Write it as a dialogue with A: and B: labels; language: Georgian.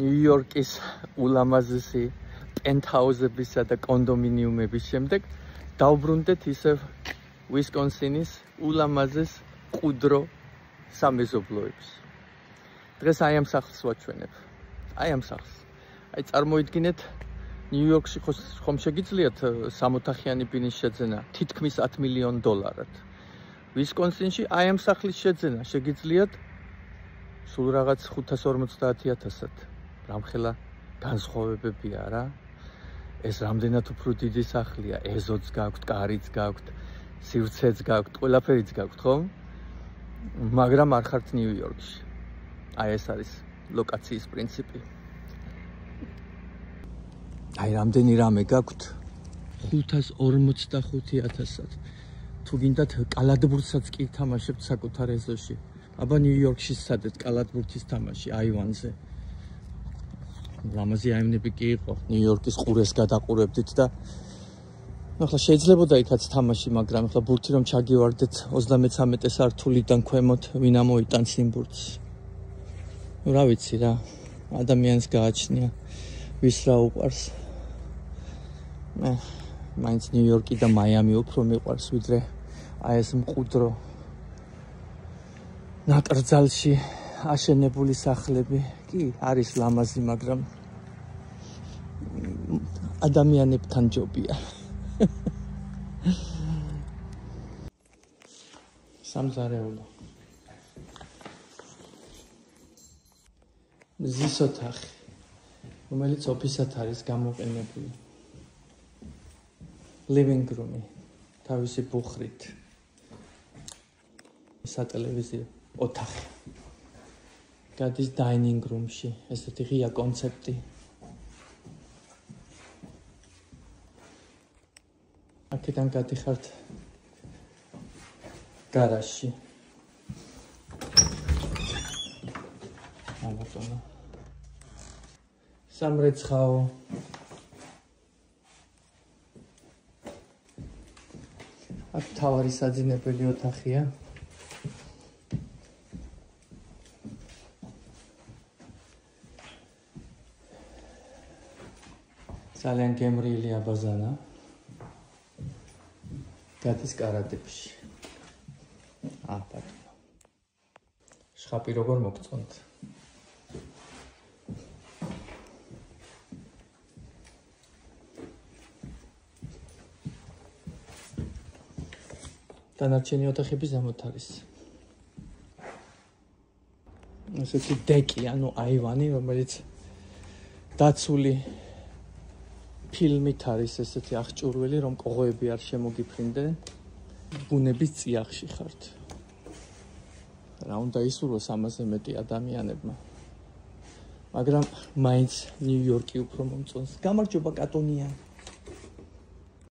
A: ნიუ-იორკის ულამაზესი პენტჰაუზებისა და კონდომინიუმების შემდეგ დავბრუნდეთ ისევ ვისკონსინის ულამაზეს ყუდრო სამეზობლოებს. დღეს აი ამ სახლს ვაჩვენებ. აი ამ სახლს. აი წარმოიდგინეთ ნიუ-იორკში ხომ შეგიძლიათ 3 ოთახიანი ბინის შეძენა თითქმის $10 მილიონ. ვისკონსინში აი ამ სახლის შეძენა შეგიძლიათ სულ რაღაც 550,000-ად. რამხელა განსხვავებებია რა. ეს რამდენად უფრო დიდი სახლია, ეზოც გაქვთ, კარიც გაქვთ, სივრცეც გაქვთ, ყველაფერიც გაქვთ, ხო? მაგრამ არ ხართ ნიუ-იორკში. აი ეს არის ლოკაციის პრინციპი. აი რამდენი რამე გაქვთ 545,000-ად. თუ გინდათ კალათბურთსაც კი თამაშებთ საკუთარ ეზოში. აბა ნიუ-იორკში სადეთ კალათბურთის თამაში აივანზე. ლამაზი აივნები კი იყო, ნიუ-იორკის ყურეს გადაყურებდით და ახლა შეიძლებოდა იქაც თამაში, მაგრამ ახლა ბურთი რომ ჩაგივარდეთ 33 სართულიდან ქვემოთ, ვინ ამოიტანს იმ ბურთს? რა ვიცი რა, ადამიანს გააჩნია ვის რა უყვარს. მე მაინც ნიუ-იორკი და მაიამი უფრო მიყვარს, ვიდრე აი ეს მყუდრო ნაკრძალში აშენებული სახლები. კი, არის ლამაზი, მაგრამ ადამიანებთან ჯობია. სამზარეულო. მზის ოთახი, რომელიც ოფისად არის გამოყენებული. living room-ი, თავისი ბუხრით. სატელევიზიო ოთახი. გადის dining room-ში, ესეთი ღია კონცეპტი. აქედან გადიხართ გარაჟში. ამბატონო. სამრეცხაო. აქ თავარი საძინებელი ოთახია. ძალიან გემრიელი აბაზანა. გადის კარადებში. ბატონო. შხაპი როგორ მოგწონთ? დანარჩენი ოთახები ზემოთ არის. ესეთი დეკი, ანუ აივანი, რომელიც დაცული ფილმით არის ესეთი აღჭურვილი, რომ კოღოები არ შემოგიფრინდნენ. ბუნების წიაღში ხართ. რა უნდა ისურვოს ამაზე მეტი ადამიანებმა. მაგრამ მაინც ნიუ-იორკი უფრო მომწონს. გამარჯობა კატონია.